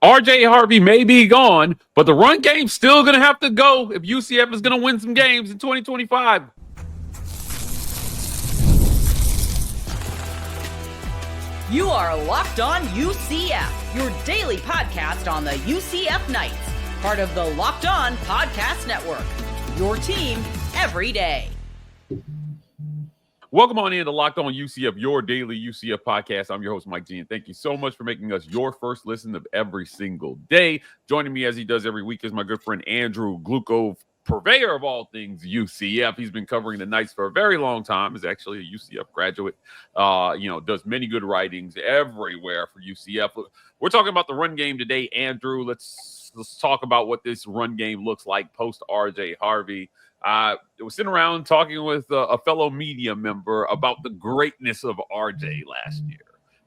RJ Harvey may be gone, but the run game's still going to have to go if UCF is going to win some games in 2025. You are Locked On UCF, your daily podcast on the UCF Knights, part of the Locked On Podcast Network, your team every day. Welcome on in to Locked On UCF, your daily UCF podcast. I'm your host, Mike G, and thank you so much for making us your first listen of every single day. Joining me as he does every week is my good friend Andrew Gluco, purveyor of all things UCF. He's been covering the Knights for a very long time. He's actually a UCF graduate. Does many good writings everywhere for UCF. We're talking about the run game today, Andrew. Let's talk about what this run game looks like post RJ Harvey. I was sitting around talking with a fellow media member about the greatness of RJ last year.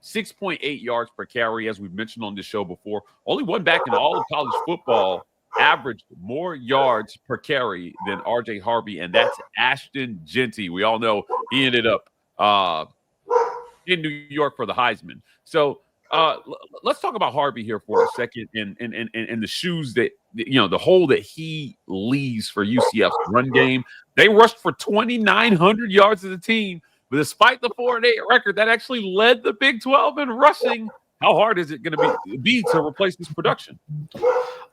6.8 yards per carry, as we've mentioned on this show before. Only one back in all of college football averaged more yards per carry than RJ Harvey, and that's Ashton Jeanty. We all know he ended up in New York for the Heisman. So let's talk about Harvey here for a second and the shoes that, the hole that he leaves for UCF's run game. They rushed for 2,900 yards as a team, but despite the 4-8 record, that actually led the Big 12 in rushing. How hard is it going to be to replace this production?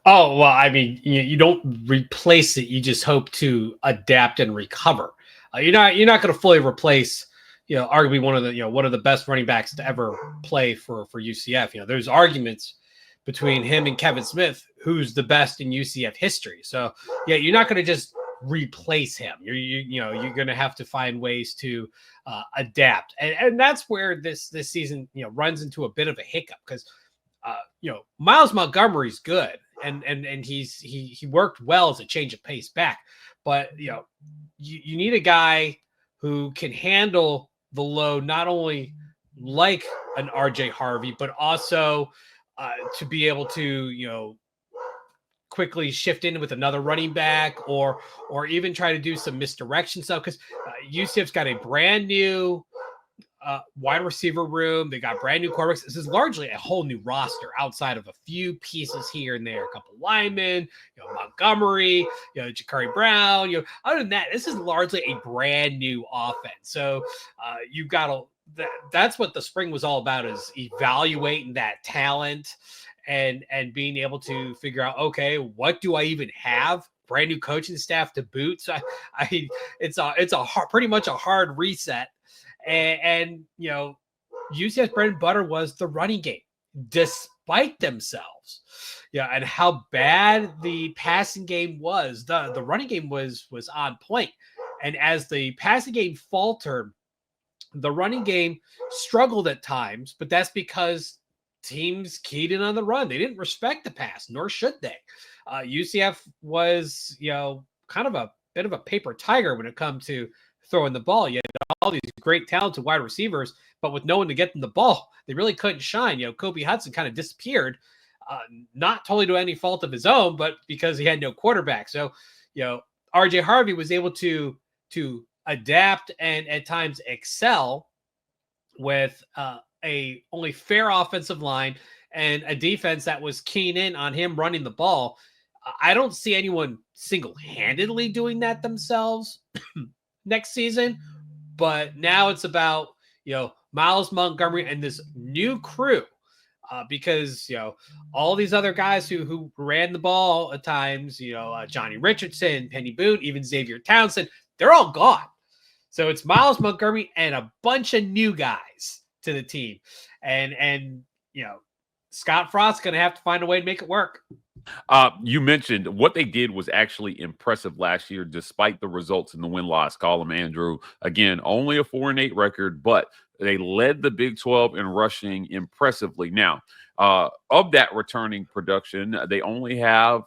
Oh, well, I mean, you don't replace it. You just hope to adapt and recover. You're not going to fully replace, arguably one of the best running backs to ever play for UCF. There's arguments between him and Kevin Smith, who's the best in UCF history. So, yeah, you're not going to just replace him. You're going to have to find ways to adapt, and that's where this season runs into a bit of a hiccup because Miles Montgomery's good and he worked well as a change of pace back, but you need a guy who can handle the load, not only like an RJ Harvey, but also to be able to quickly shift in with another running back or even try to do some misdirection stuff, because UCF's got a brand new wide receiver room. They got brand new quarterbacks. This is largely a whole new roster outside of a few pieces here and there, a couple linemen, Montgomery, Jacari Brown. Other than that, this is largely a brand new offense. So you've got to. That's what the spring was all about, is evaluating that talent and being able to figure out, okay, what do I even have? Brand new coaching staff to boot. So it's pretty much a hard reset. And UCF's bread and butter was the running game, despite themselves. And how bad the passing game was. The running game was on point. And as the passing game faltered, the running game struggled at times, but that's because teams keyed in on the run. They didn't respect the pass, nor should they. UCF was, kind of a bit of a paper tiger when it comes to throwing the ball. You had all these great talented wide receivers, but with no one to get them the ball, they really couldn't shine. Kobe Hudson kind of disappeared, not totally to any fault of his own, but because he had no quarterback. So, RJ Harvey was able to adapt and at times excel with a only fair offensive line and a defense that was keen in on him running the ball. I don't see anyone single-handedly doing that themselves next season, but now it's about, Miles Montgomery and this new crew, because, all these other guys who ran the ball at times, Johnny Richardson, Penny Boone, even Xavier Townsend, they're all gone. So it's Miles Montgomery and a bunch of new guys to the team. And Scott Frost's going to have to find a way to make it work. You mentioned what they did was actually impressive last year, despite the results in the win-loss column, Andrew. Again, only a 4-8 record, but they led the Big 12 in rushing impressively. Now, of that returning production, they only have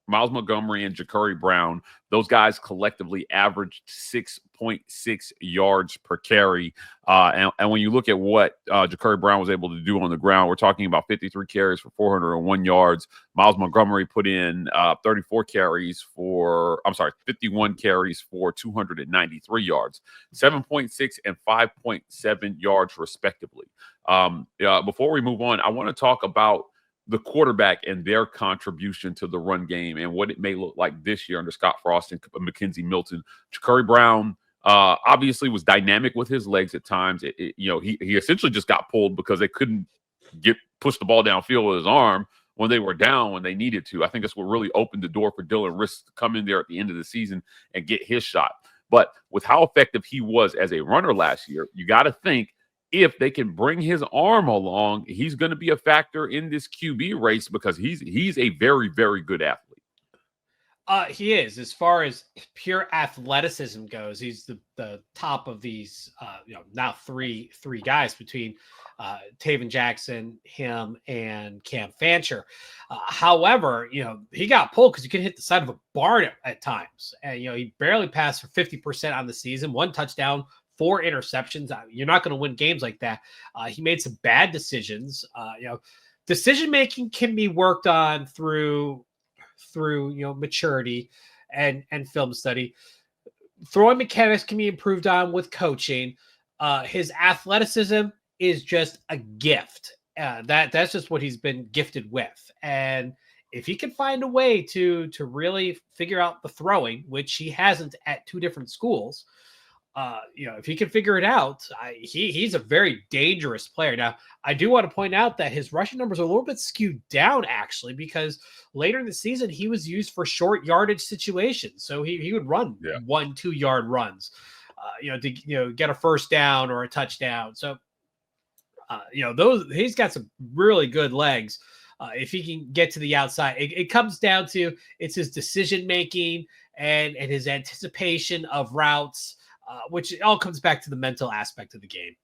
Miles Montgomery and Jacurri Brown. Those guys collectively averaged 6.6 yards per carry. And when you look at what Jacurri Brown was able to do on the ground, we're talking about 53 carries for 401 yards. Miles Montgomery put in 51 carries for 293 yards, 7.6 and 5.7 yards respectively. Before we move on, I want to talk about the quarterback and their contribution to the run game and what it may look like this year under Scott Frost and McKenzie, Milton. Jacurri Brown obviously was dynamic with his legs at times. He essentially just got pulled because they couldn't push the ball downfield with his arm when they were down when they needed to. I think that's what really opened the door for Dylan Riss to come in there at the end of the season and get his shot. But with how effective he was as a runner last year, you got to think if they can bring his arm along, he's going to be a factor in this QB race because he's a very, very good athlete. He is. As far as pure athleticism goes, he's the top of these, now three guys between Tayven Jackson, him, and Cam Fancher. However, he got pulled because you can hit the side of a barn at times. And, he barely passed for 50% on the season, 1 touchdown, 4 interceptions. You're not going to win games like that. He made some bad decisions. Decision-making can be worked on through maturity and film study. Throwing mechanics can be improved on with coaching. His athleticism is just a gift. That's just what he's been gifted with. And if he can find a way to really figure out the throwing, which he hasn't at 2 different schools, if he can figure it out, he's a very dangerous player. Now, I do want to point out that his rushing numbers are a little bit skewed down, actually, because later in the season, he was used for short yardage situations. So he would run 1-2 yard runs, to get a first down or a touchdown. So, he's got some really good legs. If he can get to the outside, it comes down to it's his decision making and his anticipation of routes. Which all comes back to the mental aspect of the game.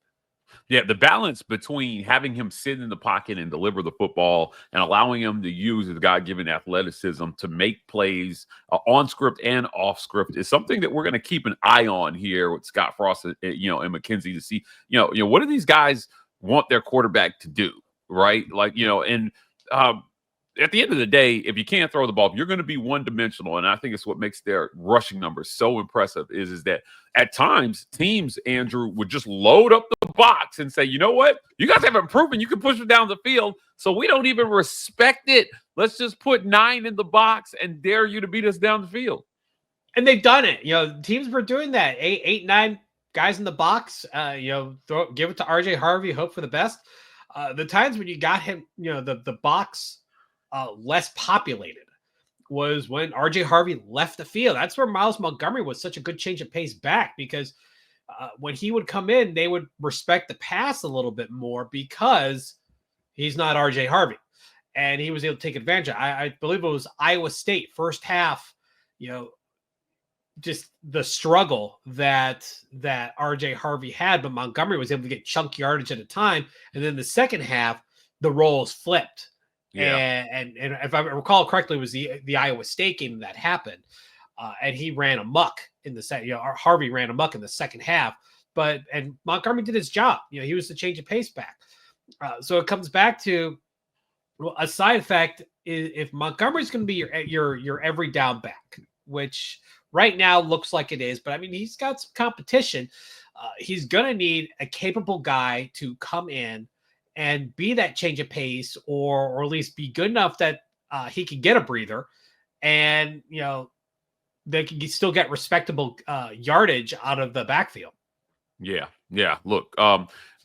Yeah, the balance between having him sit in the pocket and deliver the football and allowing him to use his God-given athleticism to make plays on script and off script is something that we're going to keep an eye on here with Scott Frost, and McKenzie to see, what do these guys want their quarterback to do, right? At the end of the day, if you can't throw the ball, if you're going to be one-dimensional, and I think it's what makes their rushing numbers so impressive, is that at times teams, Andrew, would just load up the box and say, you know what? You guys haven't proven you can push it down the field, so we don't even respect it. Let's just put 9 in the box and dare you to beat us down the field. And they've done it. Teams were doing that. 8, 9 guys in the box, give it to RJ Harvey, hope for the best. The times when you got him, the box less populated was when RJ Harvey left the field. That's where Miles Montgomery was such a good change of pace back, because when he would come in, they would respect the pass a little bit more because he's not RJ Harvey, and he was able to take advantage. I believe it was Iowa State first half, just the struggle that RJ Harvey had, but Montgomery was able to get chunk yardage at a time. And then the second half, the roles flipped. Yeah. And if I recall correctly, it was the Iowa State game that happened. And he ran amok in the second, Harvey ran amok in the second half, and Montgomery did his job. He was the change of pace back. So it comes back to a side effect is if Montgomery's going to be your every down back, which right now looks like it is, but I mean, he's got some competition. He's going to need a capable guy to come in and be that change of pace, or at least be good enough that he can get a breather, and they can still get respectable yardage out of the backfield. Yeah. Look,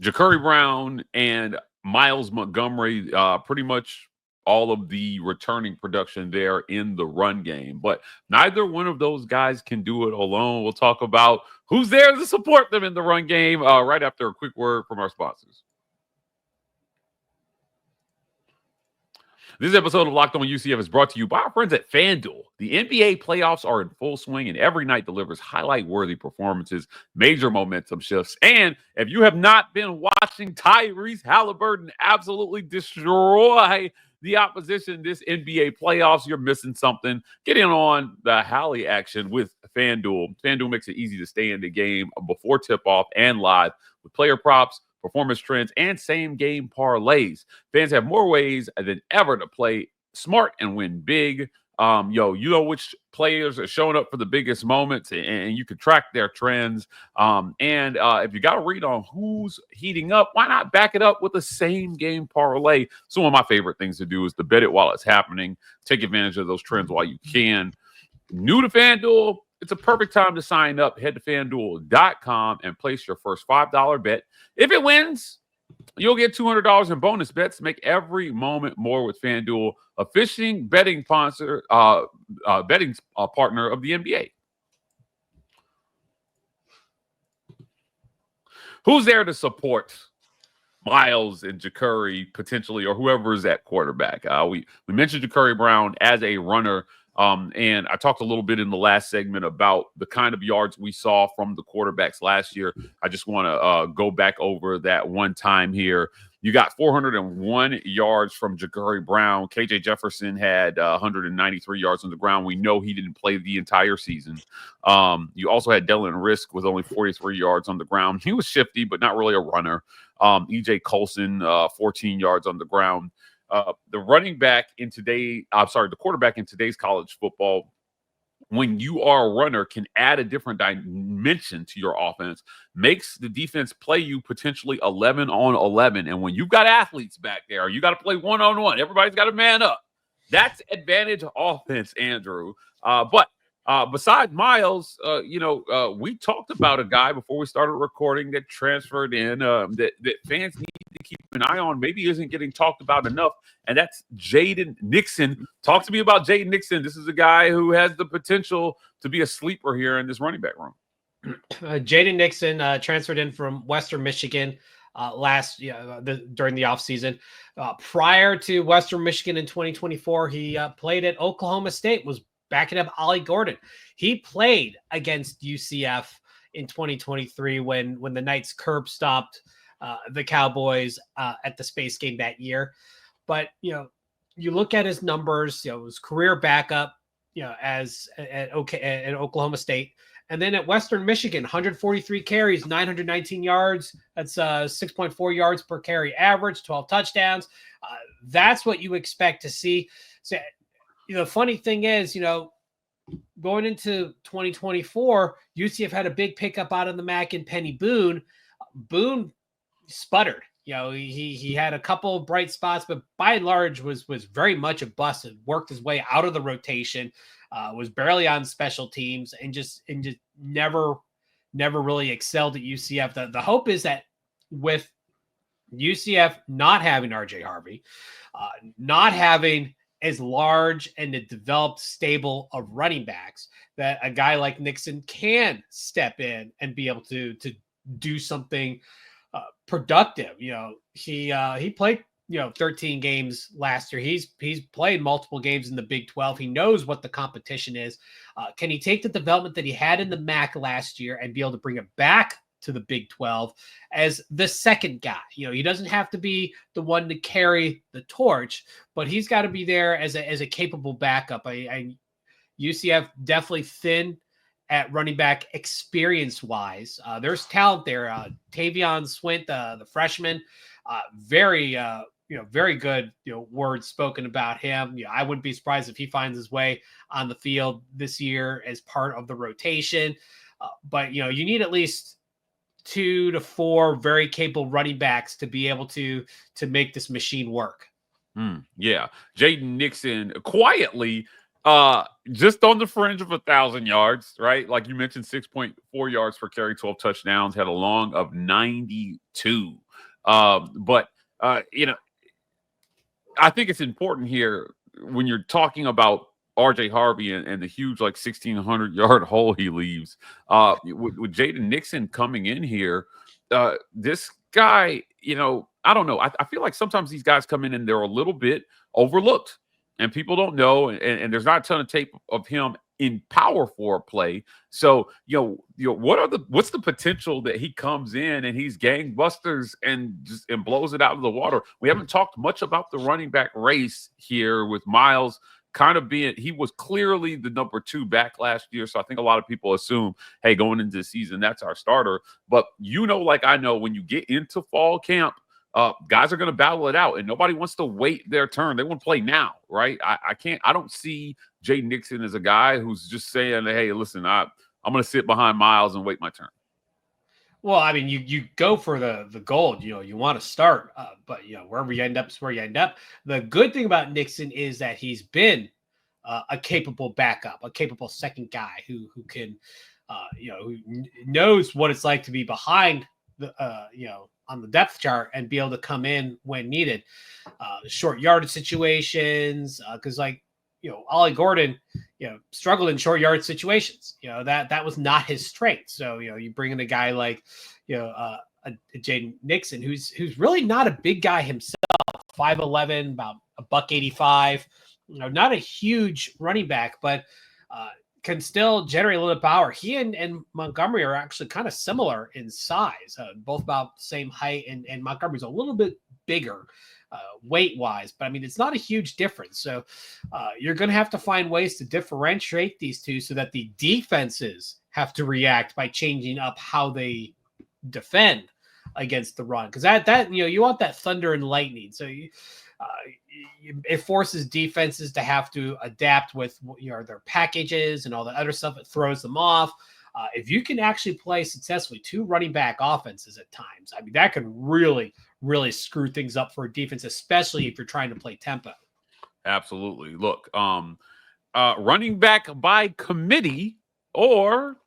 Jacurri Brown and Miles Montgomery, pretty much all of the returning production there in the run game, but neither one of those guys can do it alone. We'll talk about who's there to support them in the run game right after a quick word from our sponsors. This episode of Locked On UCF is brought to you by our friends at FanDuel. The NBA playoffs are in full swing, and every night delivers highlight-worthy performances, major momentum shifts. And if you have not been watching Tyrese Halliburton absolutely destroy the opposition this NBA playoffs, you're missing something. Get in on the Hallie action with FanDuel. FanDuel makes it easy to stay in the game before tip-off and live with player props, performance trends, and same-game parlays. Fans have more ways than ever to play smart and win big. You know which players are showing up for the biggest moments, and you can track their trends. If you got a read on who's heating up, why not back it up with the same game parlay? So one of my favorite things to do is to bet it while it's happening. Take advantage of those trends while you can. New to FanDuel, it's a perfect time to sign up. Head to FanDuel.com and place your first $5 bet. If it wins, you'll get $200 in bonus bets. Make every moment more with FanDuel, a betting partner of the NBA. Who's there to support Miles and Jacurri potentially, or whoever is at quarterback? We mentioned Jacari Brown as a runner. And I talked a little bit in the last segment about the kind of yards we saw from the quarterbacks last year. I just want to go back over that one time here. You got 401 yards from Jacurri Brown. KJ Jefferson had 193 yards on the ground. We know he didn't play the entire season. You also had Dylan Risk with only 43 yards on the ground. He was shifty, but not really a runner. EJ Colson, 14 yards on the ground. The quarterback in today's college football, when you are a runner, can add a different dimension to your offense, makes the defense play you potentially 11 on 11. And when you've got athletes back there, you got to play one-on-one. Everybody's got to man up. That's advantage offense, Andrew. But besides Miles, we talked about a guy before we started recording that transferred in that fans need to keep an eye on. Maybe isn't getting talked about enough, and that's Jaden Nixon. Talk to me about Jaden Nixon. This is a guy who has the potential to be a sleeper here in this running back room. Jaden Nixon transferred in from Western Michigan during the offseason. Prior to Western Michigan in 2024, he played at Oklahoma State, was backing up Ollie Gordon. He played against UCF in 2023 when the Knights curb stopped the Cowboys at the Space Game that year. But, you look at his numbers, his career backup, at Oklahoma State. And then at Western Michigan, 143 carries, 919 yards. That's 6.4 yards per carry average, 12 touchdowns. That's what you expect to see. So, the funny thing is, going into 2024, UCF had a big pickup out of the MAC in Penny Boone. Boone sputtered. He had a couple of bright spots, but by and large was very much a bust and worked his way out of the rotation, was barely on special teams and just never really excelled at UCF. The hope is that with UCF not having RJ Harvey, not having as large and a developed stable of running backs, that a guy like Nixon can step in and be able to do something productive. He played 13 games last year. He's played multiple games in the Big 12. He knows what the competition is. Can he take the development that he had in the MAC last year and be able to bring it back to the Big 12 as the second guy? He doesn't have to be the one to carry the torch, but he's got to be there as a capable backup. UCF definitely thin at running back experience wise. There's talent there. Tayven Swint, the freshman, very good words spoken about him. I wouldn't be surprised if he finds his way on the field this year as part of the rotation. But you need at least 2 to 4 very capable running backs to be able to make this machine work. Yeah. Jaden Nixon quietly just on the fringe of 1,000 yards, right? Like you mentioned, 6.4 yards per carry, 12 touchdowns, had a long of 92. But I think it's important here when you're talking about RJ Harvey and the huge 1,600-yard hole he leaves. With Jaden Nixon coming in here, this guy, I don't know. I feel like sometimes these guys come in and they're a little bit overlooked, and people don't know, and there's not a ton of tape of him in power forward play. So, what's the potential that he comes in and he's gangbusters and blows it out of the water? We haven't talked much about the running back race here with Miles kind of he was clearly the number 2 back last year. So I think a lot of people assume, hey, going into the season, that's our starter. But like I know, when you get into fall camp, guys are going to battle it out, and nobody wants to wait their turn. They want to play now, right? I don't see Jaden Nixon as a guy who's just saying, hey, listen, I'm going to sit behind Miles and wait my turn. Well, I mean, you go for the gold, you want to start, but wherever you end up is where you end up. The good thing about Nixon is that he's been a capable backup, a capable second guy who can, who knows what it's like to be behind the, on the depth chart and be able to come in when needed. Short yardage situations, because Ollie Gordon, struggled in short yard situations. That was not his strength. So, you bring in a guy like, a Jaden Nixon, who's really not a big guy himself, 5'11", about $185, not a huge running back, but can still generate a little bit of power. He and Montgomery are actually kind of similar in size, both about the same height, and Montgomery's a little bit bigger weight-wise, but I mean, it's not a huge difference. So you're going to have to find ways to differentiate these two so that the defenses have to react by changing up how they defend against the run. Because that you want that thunder and lightning. So it forces defenses to have to adapt with their packages and all the other stuff. It throws them off. If you can actually play successfully two running back offenses at times, I mean, that can really, really screw things up for a defense, especially if you're trying to play tempo. Absolutely. Look, running back by committee or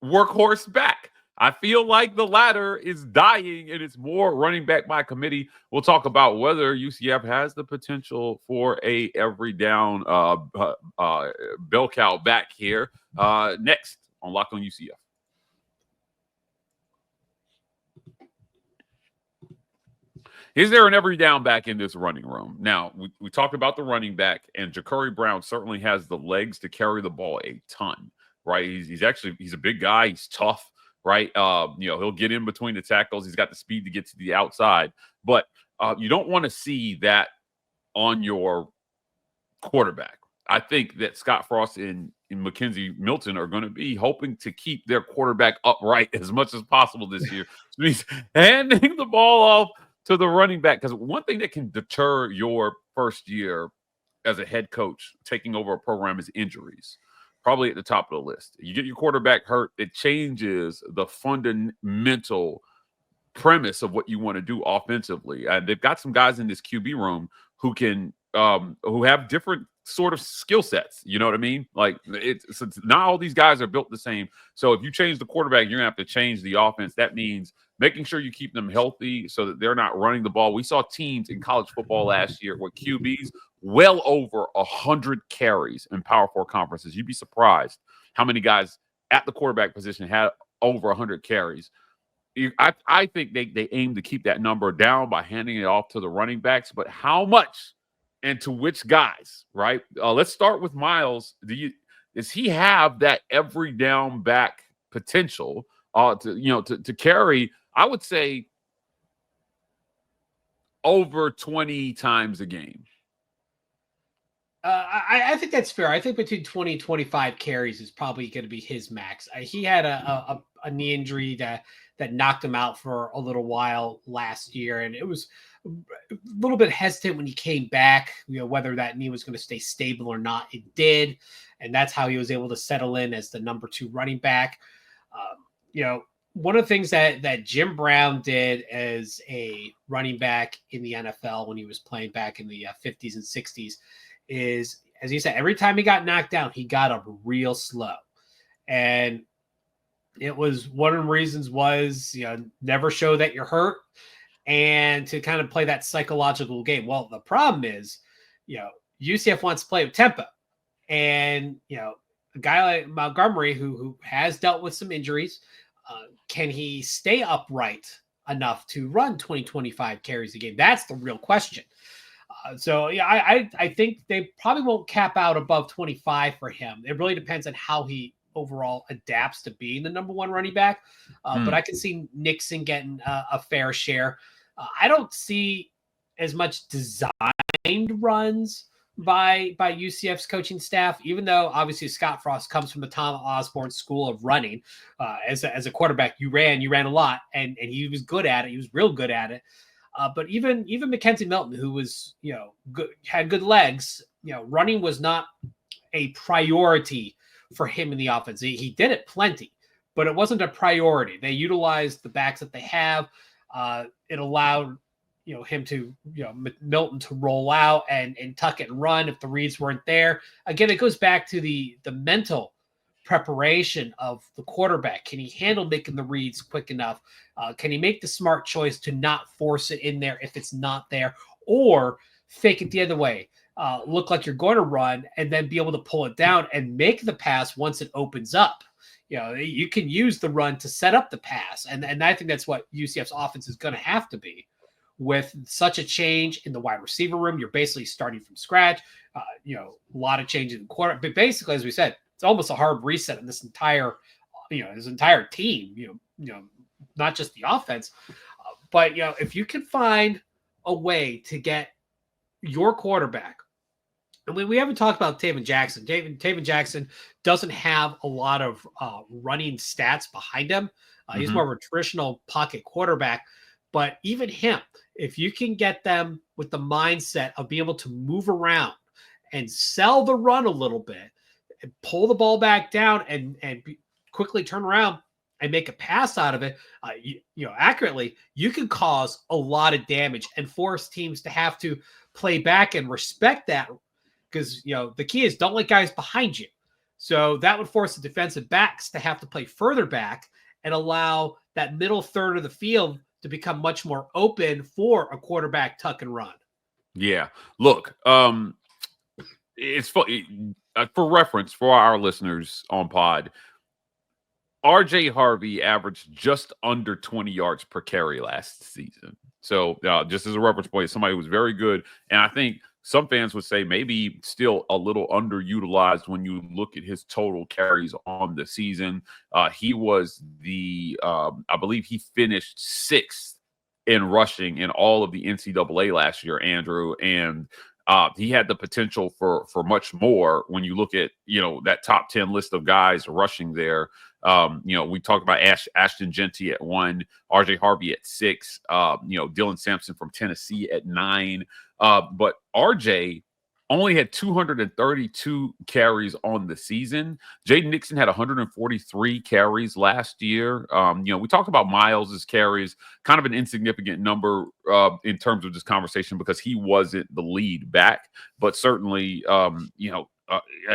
workhorse back. I feel like the latter is dying, and it's more running back by committee. We'll talk about whether UCF has the potential for a every down bell cow back here next on Locked on UCF. Is there an every down back in this running room? Now, we talked about the running back, and Jacurri Brown certainly has the legs to carry the ball a ton, right? He's a big guy. He's tough, right? He'll get in between the tackles. He's got the speed to get to the outside, but you don't want to see that on your quarterback. I think that Scott Frost and McKenzie Milton are going to be hoping to keep their quarterback upright as much as possible this year. So he's handing the ball off to the running back, because one thing that can deter your first year as a head coach taking over a program is injuries. Probably at the top of the list. You get your quarterback hurt, it changes the fundamental premise of what you want to do offensively. And they've got some guys in this QB room who can who have different sort of skill sets. You know what I mean? Like, it's not all these guys are built the same. So if you change the quarterback, you're gonna have to change the offense. That means making sure you keep them healthy so that they're not running the ball. We saw teams in college football last year with QBs well over 100 carries in Power 4 conferences. You'd be surprised how many guys at the quarterback position had over 100 carries. I think they aim to keep that number down by handing it off to the running backs, but how much and to which guys, right? Let's start with Miles. Does he have that every down back potential to carry, I would say, over 20 times a game? I think that's fair. I think between 20 and 25 carries is probably going to be his max. He had a knee injury that knocked him out for a little while last year, and it was a little bit hesitant when he came back, whether that knee was going to stay stable or not. It did, and that's how he was able to settle in as the number 2 running back. One of the things that Jim Brown did as a running back in the NFL when he was playing back in the 50s and 60s is, as you said, every time he got knocked down, he got up real slow. And it was one of the reasons was, never show that you're hurt and to kind of play that psychological game. Well, the problem is, UCF wants to play with tempo. And, a guy like Montgomery, who has dealt with some injuries, can he stay upright enough to run 20-25 carries a game? That's the real question. I think they probably won't cap out above 25 for him. It really depends on how he overall adapts to being the number 1 running back. But I can see Nixon getting a fair share. I don't see as much designed runs by UCF's coaching staff, even though obviously Scott Frost comes from the Tom Osborne school of running. As a quarterback, you ran a lot, and he was good at it. He was real good at it. But even McKenzie Milton, who was, good, had good legs, running was not a priority for him in the offense. He did it plenty, but it wasn't a priority. They utilized the backs that they have. It allowed, him to, Milton to roll out and tuck it and run if the reads weren't there. Again, it goes back to the mental preparation of the quarterback. Can he handle making the reads quick enough? Can he make the smart choice to not force it in there if it's not there, or fake it the other way? Look like you're going to run and then be able to pull it down and make the pass once it opens up. You can use the run to set up the pass. And I think that's what UCF's offense is going to have to be. With such a change in the wide receiver room, you're basically starting from scratch. A lot of change in the quarter. But basically, as we said, it's almost a hard reset in this entire team, not just the offense. But, if you can find a way to get your quarterback, and we haven't talked about Tayven Jackson. Tayven Jackson doesn't have a lot of running stats behind him. He's more of a traditional pocket quarterback. But even him, if you can get them with the mindset of being able to move around and sell the run a little bit and pull the ball back down and quickly turn around and make a pass out of it, accurately, you can cause a lot of damage and force teams to have to play back and respect that. Because, the key is don't let guys behind you. So that would force the defensive backs to have to play further back and allow that middle third of the field to become much more open for a quarterback tuck and run. Yeah. Look, it's for reference for our listeners on pod. RJ Harvey averaged just under 20 yards per carry last season. So just as a reference point, somebody who was very good. And I think some fans would say maybe still a little underutilized when you look at his total carries on the season. He was I believe he finished 6th in rushing in all of the NCAA last year, Andrew. And he had the potential for much more when you look at, that top 10 list of guys rushing there. We talked about Ashton Genty at 1, RJ Harvey at 6, Dylan Sampson from Tennessee at 9. But RJ only had 232 carries on the season. Jaden Nixon had 143 carries last year. We talked about Miles's carries, kind of an insignificant number in terms of this conversation because he wasn't the lead back, but certainly,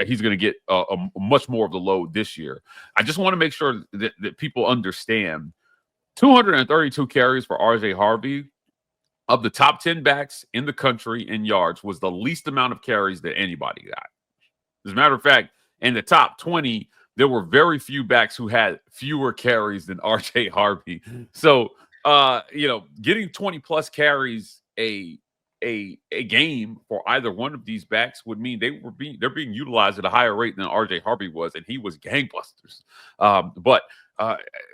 he's going to get a much more of the load this year. I just want to make sure that people understand 232 carries for RJ Harvey. Of the top 10 backs in the country in yards was the least amount of carries that anybody got. As a matter of fact, in the top 20, there were very few backs who had fewer carries than RJ Harvey. So, getting 20 plus carries a game for either one of these backs would mean they're being utilized at a higher rate than RJ Harvey was, and he was gangbusters. But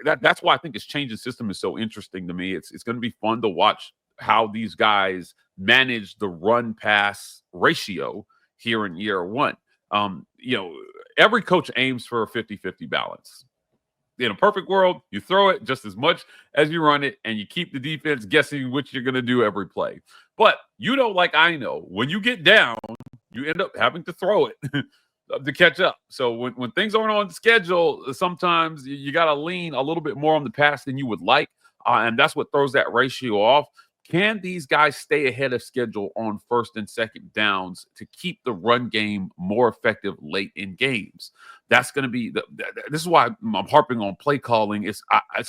that's why I think this changing system is so interesting to me. It's going to be fun to watch how these guys manage the run pass ratio here in year one. Every coach aims for a 50-50 balance. In a perfect world, you throw it just as much as you run it, and you keep the defense guessing which you're going to do every play. But like I know, when you get down, you end up having to throw it to catch up. So when things aren't on schedule, sometimes you got to lean a little bit more on the pass than you would like, and that's what throws that ratio off. Can these guys stay ahead of schedule on first and second downs to keep the run game more effective late in games? That's going to be this is why I'm harping on play calling. It's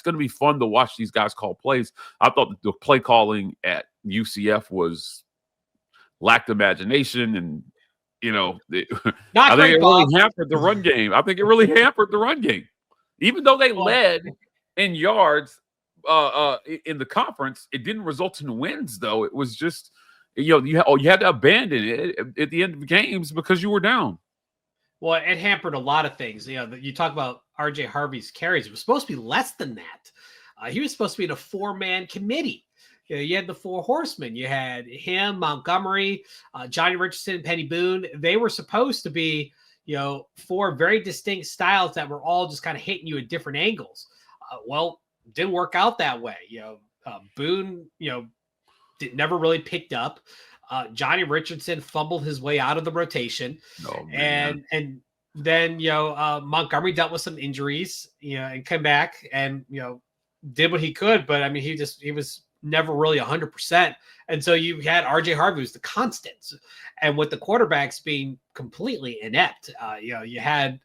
going to be fun to watch these guys call plays. I thought the play calling at UCF lacked imagination, and I think it really hampered the run game. Even though they led in yards in the conference, it didn't result in wins, though. It was just, you had to abandon it at the end of the games because you were down. Well, it hampered a lot of things. You talk about RJ Harvey's carries. It was supposed to be less than that. He was supposed to be in a 4-man committee. You had the 4 horsemen. You had him, Montgomery, Johnny Richardson, Penny Boone. They were supposed to be, 4 very distinct styles that were all just kind of hitting you at different angles. Didn't work out that way. Boone, never really picked up. Johnny Richardson fumbled his way out of the rotation. Oh, man. And then, Montgomery dealt with some injuries, and came back and, did what he could. But I mean, he was never really 100%. And so you had RJ Harvey was the constant. And with the quarterbacks being completely inept, you had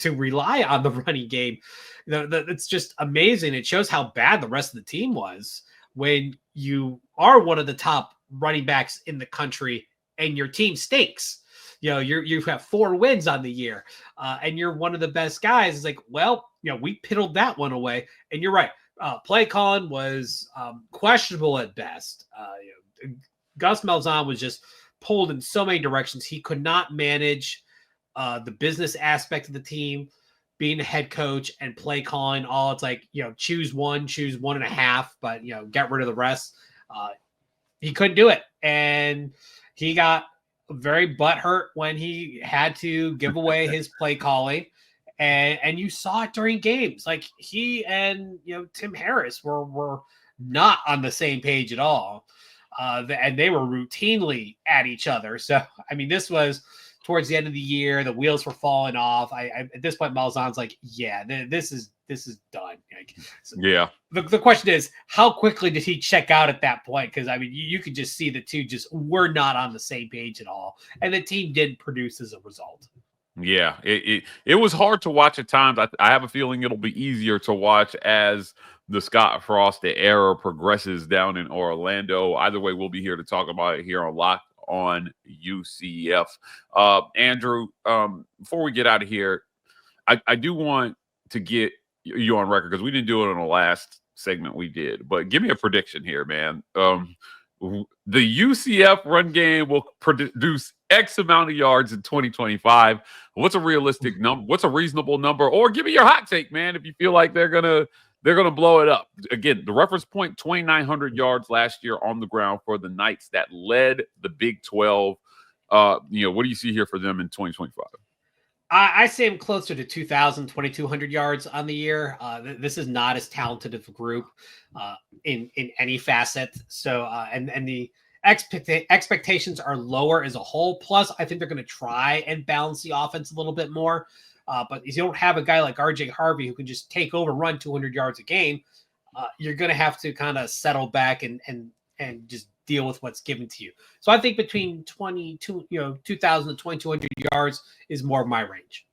to rely on the running game. It's just amazing. It shows how bad the rest of the team was when you are one of the top running backs in the country and your team stinks. You have 4 wins on the year, and you're one of the best guys. It's like, well, we piddled that one away. And you're right. Play calling was questionable at best. Gus Malzahn was just pulled in so many directions. He could not manage the business aspect of the team, being a head coach and play calling. All it's like, choose 1.5, but get rid of the rest. He couldn't do it, and he got very butthurt when he had to give away his play calling. And you saw it during games. Like he and Tim Harris were not on the same page at all, and they were routinely at each other. So I mean, this was towards the end of the year. The wheels were falling off. At this point, Malzahn's like, yeah, this is done. Yeah. The question is, how quickly did he check out at that point? Because I mean, you could just see the two just were not on the same page at all, and the team didn't produce as a result. Yeah, it was hard to watch at times. I have a feeling it'll be easier to watch as the Scott Frost era progresses down in Orlando. Either way, we'll be here to talk about it here on Locked On UCF. Andrew, before we get out of here, I do want to get you on record because we didn't do it on the last segment we did. But give me a prediction here, man. The UCF run game will produce X amount of yards in 2025. What's a realistic number? What's a reasonable number? Or give me your hot take, man, if you feel like they're gonna blow it up. Again, the reference point, 2,900 yards last year on the ground for the Knights that led the Big 12. What do you see here for them in 2025? I say I'm closer to 2,000, 2,200 yards on the year. This is not as talented of a group in any facet. So, and the expectations are lower as a whole. Plus, I think they're going to try and balance the offense a little bit more. But if you don't have a guy like RJ Harvey who can just take over, run 200 yards a game, you're going to have to kind of settle back and just deal with what's given to you. So I think between 2,000 and 2,200 yards is more of my range.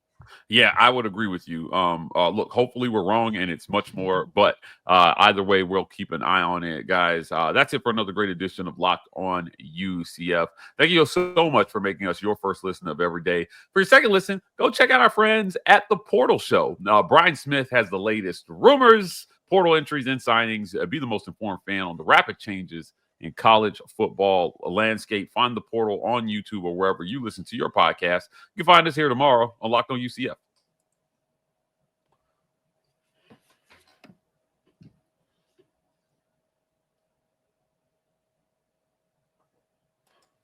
Yeah, I would agree with you. Look, hopefully we're wrong and it's much more, but either way, we'll keep an eye on it, guys. That's it for another great edition of Locked On UCF. Thank you so much for making us your first listen of every day. For your second listen, go check out our friends at The Portal Show. Brian Smith has the latest rumors, portal entries, and signings. Be the most informed fan on the rapid changes in college football landscape. Find The Portal on YouTube or wherever you listen to your podcast. You can find us here tomorrow on Locked On UCF.